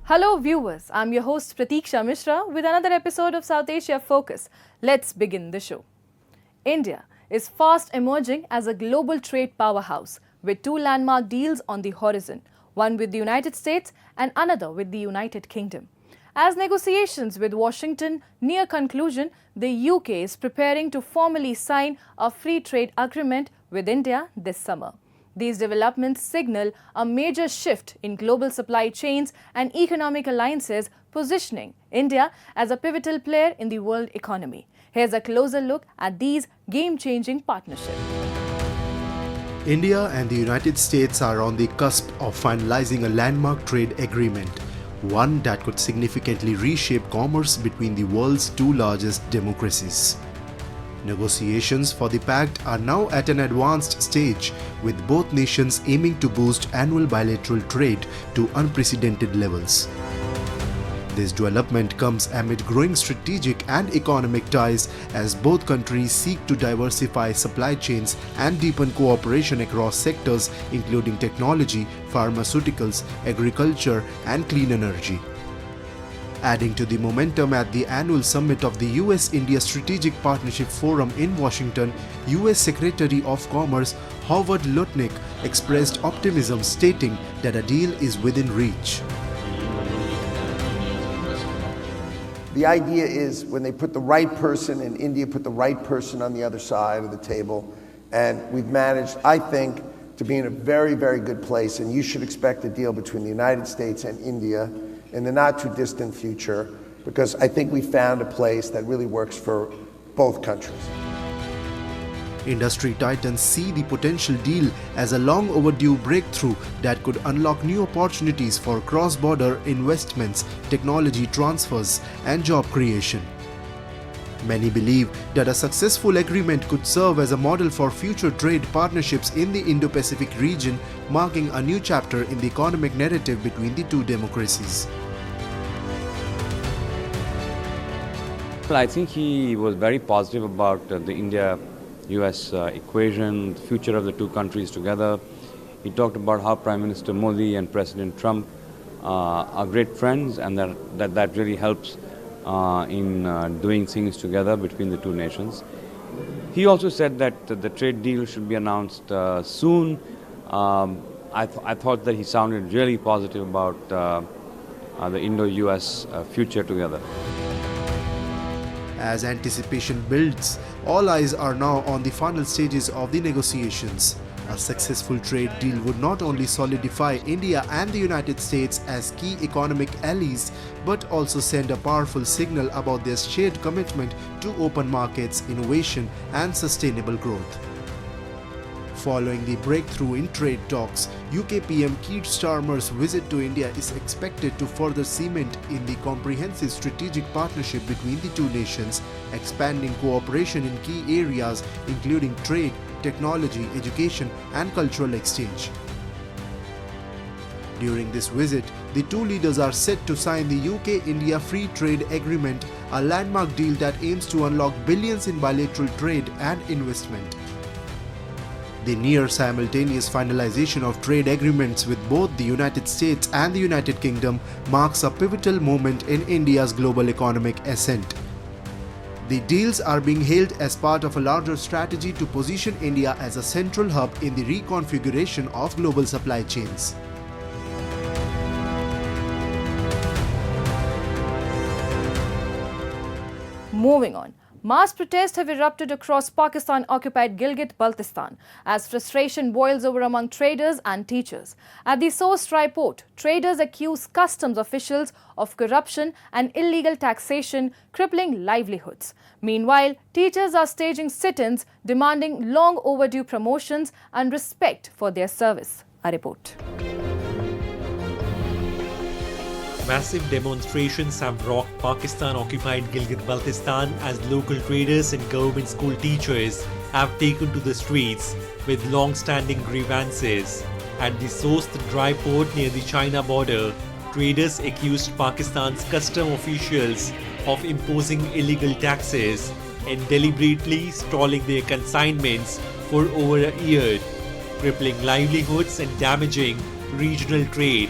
Hello viewers, I'm your host Pratiksha Mishra with another episode of South Asia Focus. Let's begin the show. India is fast emerging as a global trade powerhouse with two landmark deals on the horizon, one with the United States and another with the United Kingdom. As negotiations with Washington near conclusion, the UK is preparing to formally sign a free trade agreement with India this summer. These developments signal a major shift in global supply chains and economic alliances, positioning India as a pivotal player in the world economy. Here's a closer look at these game-changing partnerships. India and the United States are on the cusp of finalizing a landmark trade agreement, one that could significantly reshape commerce between the world's two largest democracies. Negotiations for the pact are now at an advanced stage, with both nations aiming to boost annual bilateral trade to unprecedented levels. This development comes amid growing strategic and economic ties as both countries seek to diversify supply chains and deepen cooperation across sectors including technology, pharmaceuticals, agriculture, and clean energy. Adding to the momentum at the annual summit of the US-India Strategic Partnership Forum in Washington, US Secretary of Commerce Howard Lutnick expressed optimism, stating that a deal is within reach. The idea is when they put the right person in India, put the right person on the other side of the table, and we've managed, I think, to be in a very, very good place, and you should expect a deal between the United States and India in the not too distant future, because I think we found a place that really works for both countries. Industry titans see the potential deal as a long overdue breakthrough that could unlock new opportunities for cross-border investments, technology transfers, and job creation. Many believe that a successful agreement could serve as a model for future trade partnerships in the Indo-Pacific region, marking a new chapter in the economic narrative between the two democracies. Well, I think he was very positive about the India-US equation, the future of the two countries together. He talked about how Prime Minister Modi and President Trump are great friends, and that really helps in doing things together between the two nations. He also said that the trade deal should be announced soon. I thought that he sounded really positive about the Indo-US future together. As anticipation builds, all eyes are now on the final stages of the negotiations. A successful trade deal would not only solidify India and the United States as key economic allies, but also send a powerful signal about their shared commitment to open markets, innovation, and sustainable growth. Following the breakthrough in trade talks, UK PM Keir Starmer's visit to India is expected to further cement in the comprehensive strategic partnership between the two nations, expanding cooperation in key areas including trade, technology, education, and cultural exchange. During this visit, the two leaders are set to sign the UK-India Free Trade Agreement, a landmark deal that aims to unlock billions in bilateral trade and investment. The near simultaneous finalization of trade agreements with both the United States and the United Kingdom marks a pivotal moment in India's global economic ascent. The deals are being hailed as part of a larger strategy to position India as a central hub in the reconfiguration of global supply chains. Moving on. Mass protests have erupted across Pakistan-occupied Gilgit-Baltistan as frustration boils over among traders and teachers. At the Source Port, traders accuse customs officials of corruption and illegal taxation, crippling livelihoods. Meanwhile, teachers are staging sit-ins demanding long overdue promotions and respect for their service. A report. Massive demonstrations have rocked Pakistan-occupied Gilgit-Baltistan as local traders and government school teachers have taken to the streets with long-standing grievances. At the Sost dry port near the China border, traders accused Pakistan's custom officials of imposing illegal taxes and deliberately stalling their consignments for over a year, crippling livelihoods and damaging regional trade.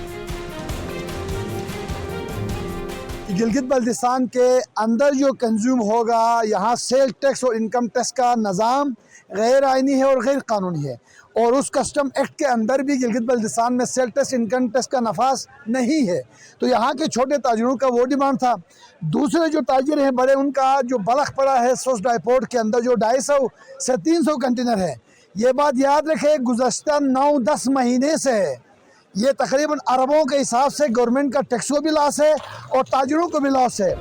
कि गिलगित बल्तिस्तान के अंदर जो consume होगा, यहाँ sale tax और income tax का निज़ाम गैर आइनी है और गैर कानूनी है, और उस कस्टम एक्ट के अंदर भी गिलगित बल्तिस्तान में सेल टैक्स इनकम टैक्स का नफाज नहीं है। तो यहाँ के छोटे ताजिरों का वो डिमांड था। दूसरे जो ताजिर हैं बड़े, उनका जो बलख पड़ा है सोस डायपोर्ट के अंदर जो 250 से 300 कंटेनर है, ये बात याद रखें गुज़श्ता 9-10 महीने से है। ये तकरीबन अरबों के हिसाब से गवर्नमेंट का टैक्स को भी लॉस है और ताजिरों को भी लॉस है।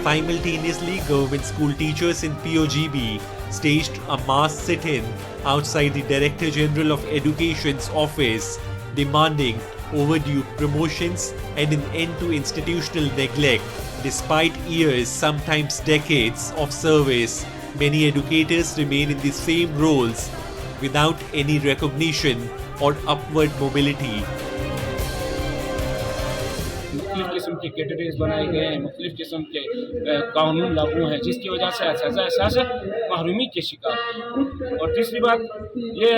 Simultaneously, government school teachers in POGB staged a mass sit-in outside the Director General of Education's office, demanding overdue promotions and an end to institutional neglect. Despite years, sometimes decades of service, many educators remain in the same roles without any recognition or upward mobility. मुख्तलिफ़ किस्म के categories बनाए गए हैं, मुख्तलिफ़ किस्म के कानून लागू हैं, जिसकी वजह से एहसास महरूमी के शिकार हैं। और तीसरी बात ये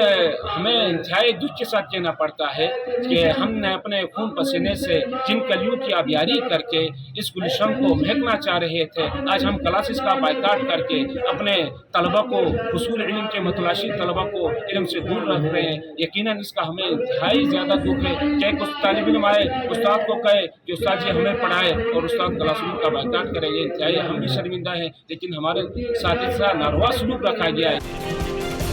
हमें इंतहाई दुख के साथ कहना पड़ता है कि हमने अपने खून पसीने से जिन कलियों की आबियारी करके इस गुलशन को महकना चाह रहे थे, आज हम क्लासेस का बायकाट करके अपने तलबा को हुसूल इल्म के मतलाशी तलबा को इल्म से दूर रख रहे हैं। यकीनन इसका हमें इंतहाई ज़्यादा दुख है कि कुछ तालिब इल्म आए उस्ताद को कहे कि उस्ताद जी हमें पढ़ाए और उस्ताद क्लासरूम का बायकाट करें। ये इंतहाई हम भी शर्मिंदा हैं, लेकिन हमारे साथ इस तरह नारवा सलूक रखा गया है।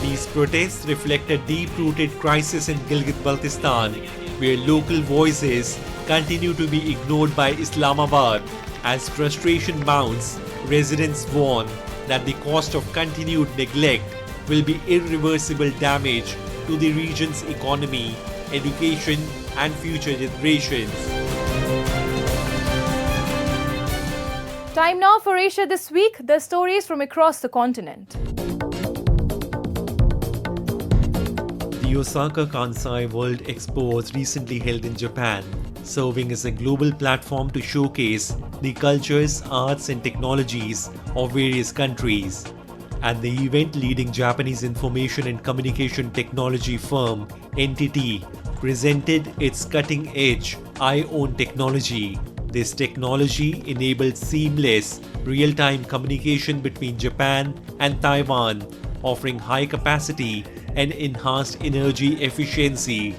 These protests reflect a deep-rooted crisis in Gilgit-Baltistan, where local voices continue to be ignored by Islamabad. As frustration mounts, residents warn that the cost of continued neglect will be irreversible damage to the region's economy, education, and future generations. Time now for Asia This Week, the stories from across the continent. The Osaka Kansai World Expo was recently held in Japan, serving as a global platform to showcase the cultures, arts and technologies of various countries. At the event, leading Japanese information and communication technology firm NTT presented its cutting-edge IOWN technology. This technology enabled seamless, real-time communication between Japan and Taiwan, offering high capacity and enhanced energy efficiency.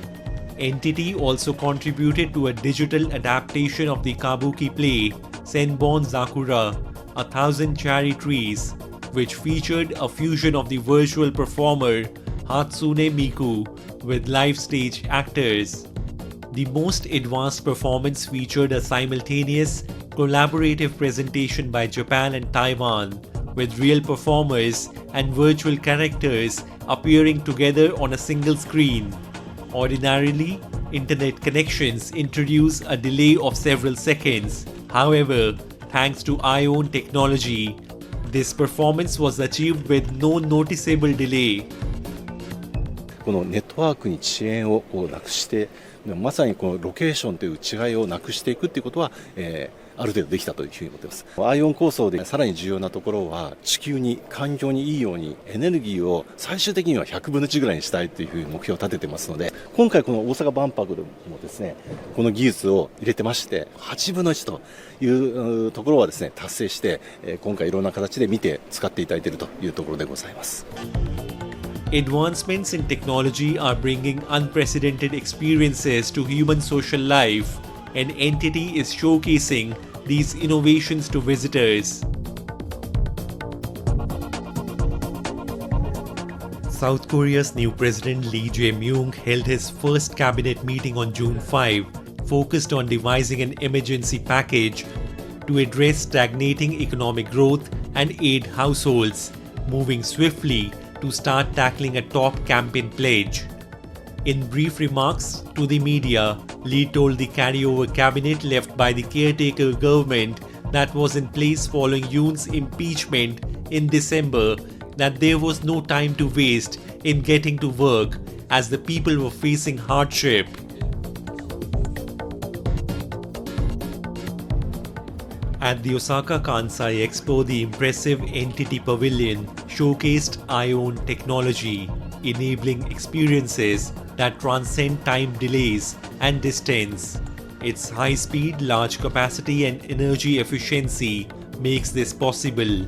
NTT also contributed to a digital adaptation of the kabuki play Senbon Zakura, 1,000 Cherry Trees, which featured a fusion of the virtual performer Hatsune Miku with live stage actors. The most advanced performance featured a simultaneous, collaborative presentation by Japan and Taiwan, with real performers and virtual characters appearing together on a single screen. Ordinarily, internet connections introduce a delay of several seconds. However, thanks to IOWN technology, this performance was achieved with no noticeable delay. このネットワークに遅延をなくして、まさにこのロケーションという違いをなくしていくということは、ある程度できたというふうに思っています。IOWN構想でさらに重要なところは、地球に環境にいいようにエネルギーを最終的には100分の1ぐらいにしたいというふうに目標を立ててますので、今回この大阪万博でもですね、この技術を入れてまして、8分の1というところはですね、達成して、今回いろんな形で見て使っていただいているというところでございます。Advancements in technology are bringing unprecedented experiences to human social life, and NTT is showcasing these innovations to visitors. South Korea's new president Lee Jae-myung held his first cabinet meeting on June 5, focused on devising an emergency package to address stagnating economic growth and aid households, moving swiftly to start tackling a top campaign pledge. In brief remarks to the media, Lee told the carryover cabinet left by the caretaker government that was in place following Yoon's impeachment in December that there was no time to waste in getting to work as the people were facing hardship. At the Osaka Kansai Expo, the impressive NTT Pavilion showcased IOWN technology, enabling experiences that transcend time delays and distance. Its high speed, large capacity and energy efficiency makes this possible.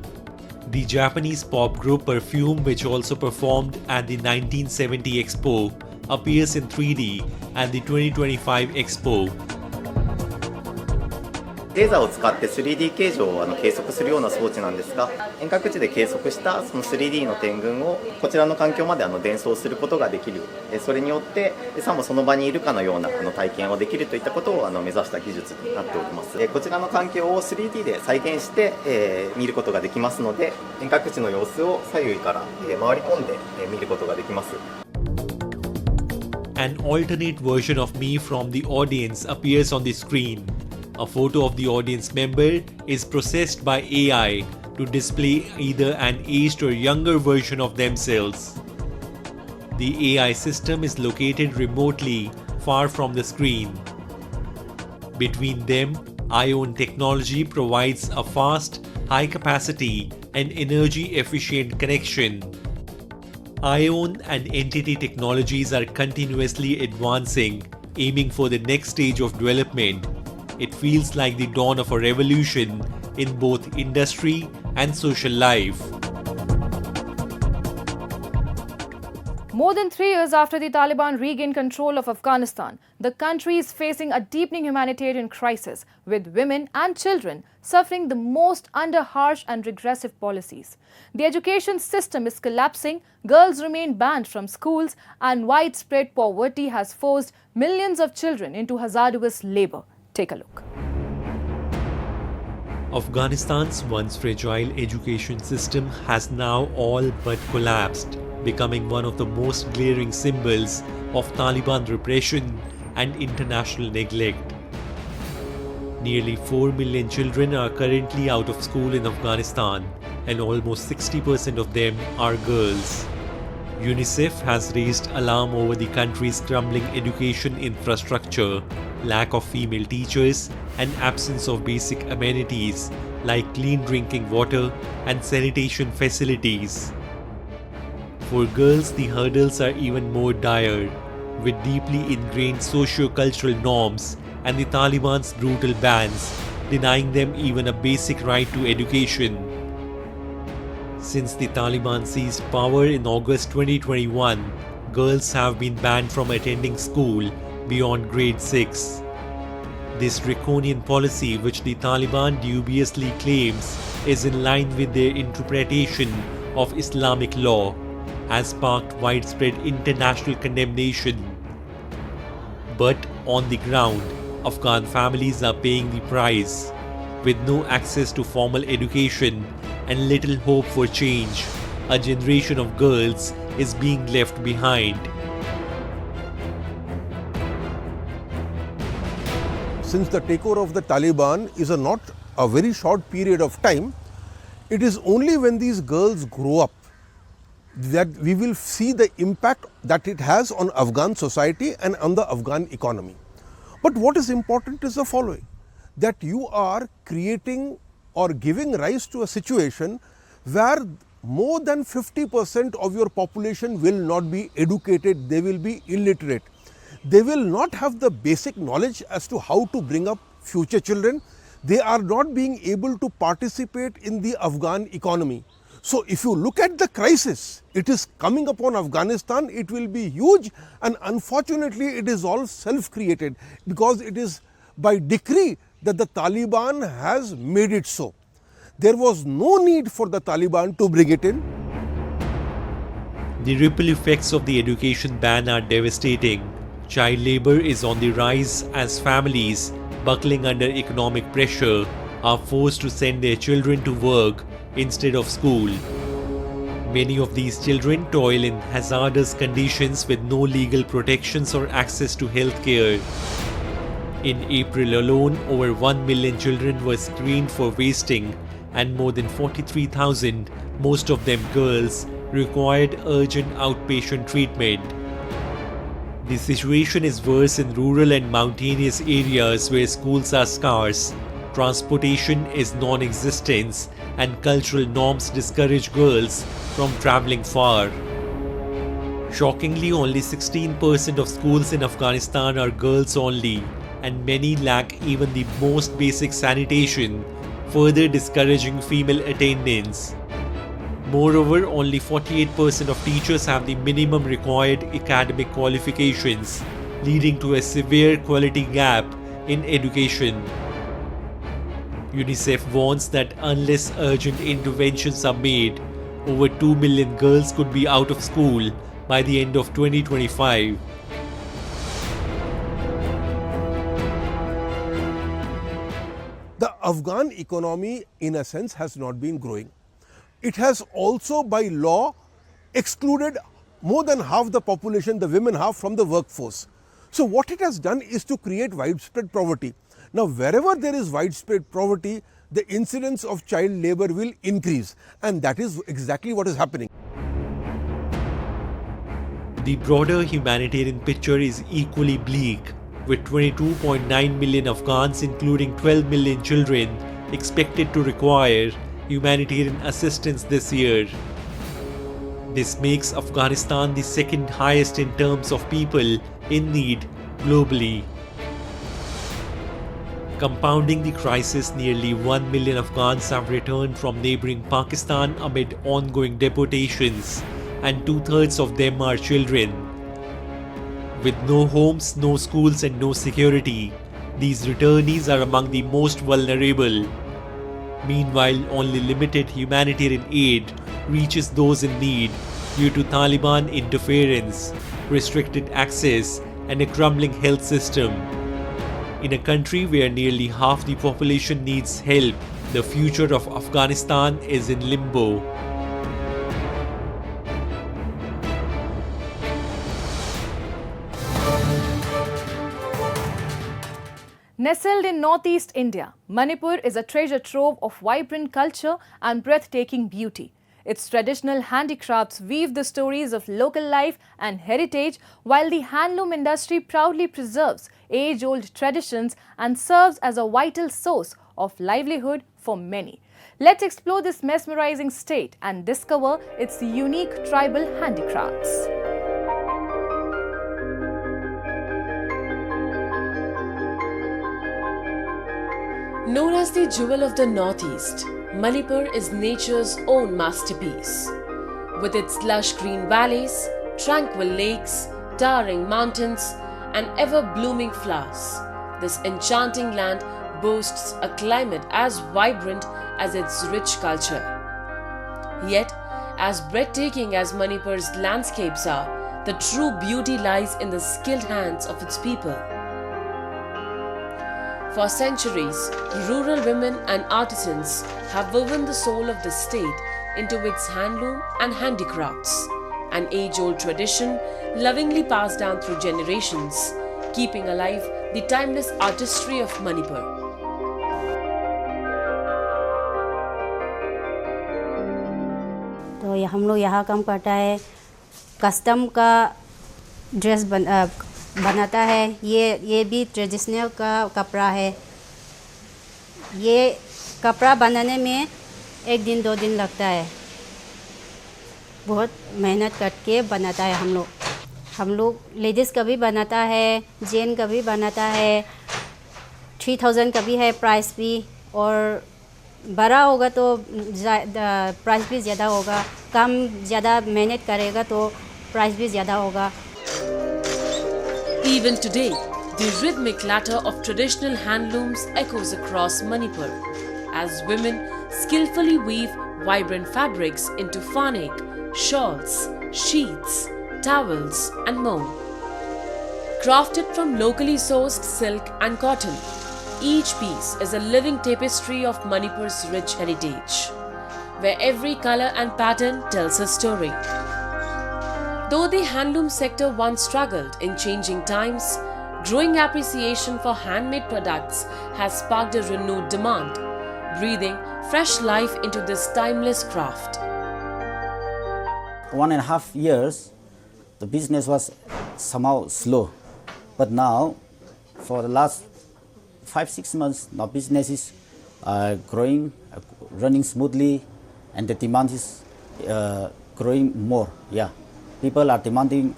The Japanese pop group Perfume, which also performed at the 1970 Expo, appears in 3D at the 2025 Expo. レーザーを使って 3D 形状を計測するような装置なんですが、遠隔地で計測したその 3D の点群をこちらの環境まで伝送することができる。それによってさもその場にいるかのような体験をできるといったことを目指した技術になっております。こちらの環境を 3D で再現して見ることができますので、遠隔地の様子を左右から回り込んで見ることができます。An alternate version of me from the audience appears on the screen. A photo of the audience member is processed by AI to display either an aged or younger version of themselves. The AI system is located remotely, far from the screen. Between them, ION technology provides a fast, high capacity and energy efficient connection. ION and entity technologies are continuously advancing, aiming for the next stage of development. It feels like the dawn of a revolution in both industry and social life. More than 3 years after the Taliban regained control of Afghanistan, the country is facing a deepening humanitarian crisis, with women and children suffering the most under harsh and regressive policies. The education system is collapsing, girls remain banned from schools, and widespread poverty has forced millions of children into hazardous labor. Take a look. Afghanistan's once fragile education system has now all but collapsed, becoming one of the most glaring symbols of Taliban repression and international neglect. Nearly 4 million children are currently out of school in Afghanistan, and almost 60% of them are girls. UNICEF has raised alarm over the country's crumbling education infrastructure, lack of female teachers, and absence of basic amenities like clean drinking water and sanitation facilities. For girls, the hurdles are even more dire, with deeply ingrained socio-cultural norms and the Taliban's brutal bans denying them even a basic right to education. Since the Taliban seized power in August 2021, girls have been banned from attending school beyond grade 6. This draconian policy, which the Taliban dubiously claims is in line with their interpretation of Islamic law, has sparked widespread international condemnation. But on the ground, Afghan families are paying the price. With no access to formal education and little hope for change, a generation of girls is being left behind. Since the takeover of the Taliban is not a very short period of time, it is only when these girls grow up that we will see the impact that it has on Afghan society and on the Afghan economy. But what is important is the following, that you are creating or giving rise to a situation where more than 50% of your population will not be educated, they will be illiterate. They will not have the basic knowledge as to how to bring up future children. They are not being able to participate in the Afghan economy. So if you look at the crisis, it is coming upon Afghanistan, it will be huge, and unfortunately it is all self-created because it is by decree that the Taliban has made it so. There was no need for the Taliban to bring it in. The ripple effects of the education ban are devastating. Child labor is on the rise as families, buckling under economic pressure, are forced to send their children to work instead of school. Many of these children toil in hazardous conditions with no legal protections or access to health care. In April alone, over 1 million children were screened for wasting, and more than 43,000, most of them girls, required urgent outpatient treatment. The situation is worse in rural and mountainous areas where schools are scarce, transportation is non-existent, and cultural norms discourage girls from traveling far. Shockingly, only 16% of schools in Afghanistan are girls only, and many lack even the most basic sanitation, further discouraging female attendance. Moreover, only 48% of teachers have the minimum required academic qualifications, leading to a severe quality gap in education. UNICEF warns that unless urgent interventions are made, over 2 million girls could be out of school by the end of 2025. The Afghan economy, in a sense, has not been growing. It has also, by law, excluded more than half the population, the women half, from the workforce. So what it has done is to create widespread poverty. Now, wherever there is widespread poverty, the incidence of child labor will increase, and that is exactly what is happening. The broader humanitarian picture is equally bleak, with 22.9 million Afghans, including 12 million children, expected to require humanitarian assistance this year. This makes Afghanistan the second highest in terms of people in need globally. Compounding the crisis, nearly 1 million Afghans have returned from neighboring Pakistan amid ongoing deportations, and 2/3 of them are children. With no homes, no schools and no security, these returnees are among the most vulnerable. Meanwhile, only limited humanitarian aid reaches those in need due to Taliban interference, restricted access and a crumbling health system. In a country where nearly half the population needs help, the future of Afghanistan is in limbo. Nestled in northeast India, Manipur is a treasure trove of vibrant culture and breathtaking beauty. Its traditional handicrafts weave the stories of local life and heritage, while the handloom industry proudly preserves age-old traditions and serves as a vital source of livelihood for many. Let's explore this mesmerizing state and discover its unique tribal handicrafts. Known as the jewel of the Northeast, Manipur is nature's own masterpiece. With its lush green valleys, tranquil lakes, towering mountains, and ever-blooming flowers, this enchanting land boasts a climate as vibrant as its rich culture. Yet, as breathtaking as Manipur's landscapes are, the true beauty lies in the skilled hands of its people. For centuries, rural women and artisans have woven the soul of the state into its handloom and handicrafts, an age-old tradition lovingly passed down through generations, keeping alive the timeless artistry of Manipur. तो हम लोग यहाँ काम करता है, custom का dress बनाता है। ये भी ट्रेडिशनल का कपड़ा है। ये कपड़ा बनाने में 1 दिन 2 दिन लगता है। बहुत मेहनत करके बनाता है हम लोग लेडीज़ का भी बनाता है, जेन का भी बनाता है। 3000 का भी है प्राइस भी, और बड़ा होगा तो प्राइस भी ज़्यादा होगा। काम ज़्यादा मेहनत करेगा तो प्राइस भी ज़्यादा होगा। Even today, the rhythmic clatter of traditional handlooms echoes across Manipur as women skillfully weave vibrant fabrics into fanek, shawls, sheets, towels and more. Crafted from locally sourced silk and cotton, each piece is a living tapestry of Manipur's rich heritage, where every color and pattern tells a story. Though the handloom sector once struggled in changing times, growing appreciation for handmade products has sparked a renewed demand, breathing fresh life into this timeless craft. 1.5 years, the business was somehow slow, but now, for the last 5-6 months, now business is growing, running smoothly, and the demand is growing more. Yeah. People are demanding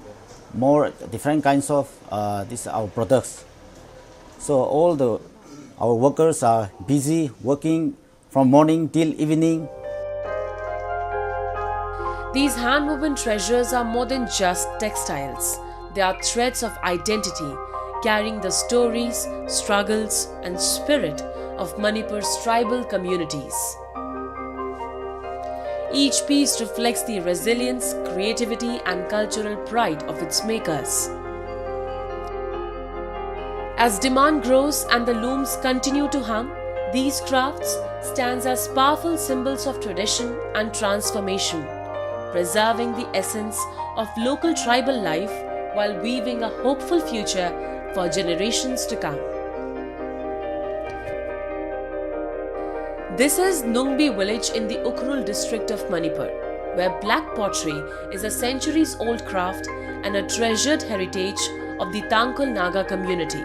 more different kinds of our products. So our workers are busy working from morning till evening. These hand-woven treasures are more than just textiles. They are threads of identity, carrying the stories, struggles, and spirit of Manipur's tribal communities. Each piece reflects the resilience, creativity, and cultural pride of its makers. As demand grows and the looms continue to hum, these crafts stand as powerful symbols of tradition and transformation, preserving the essence of local tribal life while weaving a hopeful future for generations to come. This is Nungbi village in the Ukhrul district of Manipur, where black pottery is a centuries-old craft and a treasured heritage of the Tangkhul Naga community.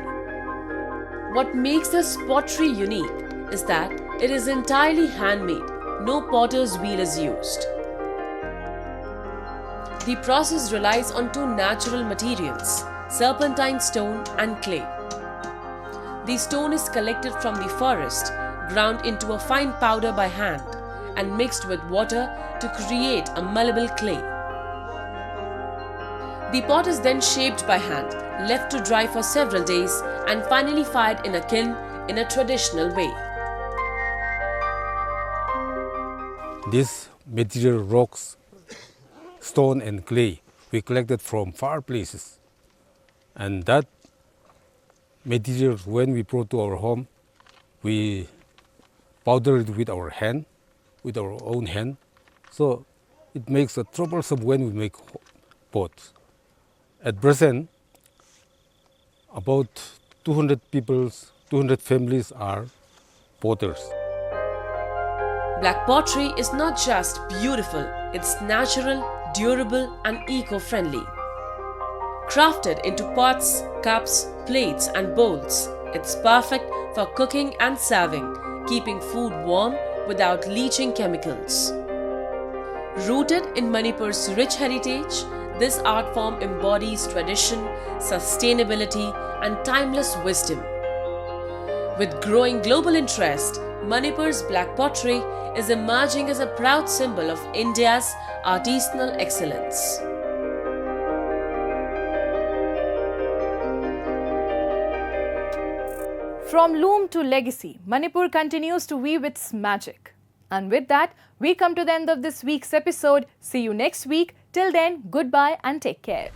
What makes this pottery unique is that it is entirely handmade, no potter's wheel is used. The process relies on two natural materials, serpentine stone and clay. The stone is collected from the forest, ground into a fine powder by hand, and mixed with water to create a malleable clay. The pot is then shaped by hand, left to dry for several days, and finally fired in a kiln in a traditional way. This material, rocks, stone and clay, we collected from far places. And that material, when we brought to our home, we powder it with our hand, with our own hand. So it makes it troublesome when we make pots. At present, about 200 families are potters. Black pottery is not just beautiful, it's natural, durable and eco-friendly. Crafted into pots, cups, plates and bowls, it's perfect for cooking and serving, keeping food warm without leaching chemicals. Rooted in Manipur's rich heritage, this art form embodies tradition, sustainability and timeless wisdom. With growing global interest, Manipur's black pottery is emerging as a proud symbol of India's artisanal excellence. From loom to legacy, Manipur continues to weave its magic. And with that, we come to the end of this week's episode. See you next week. Till then, goodbye and take care.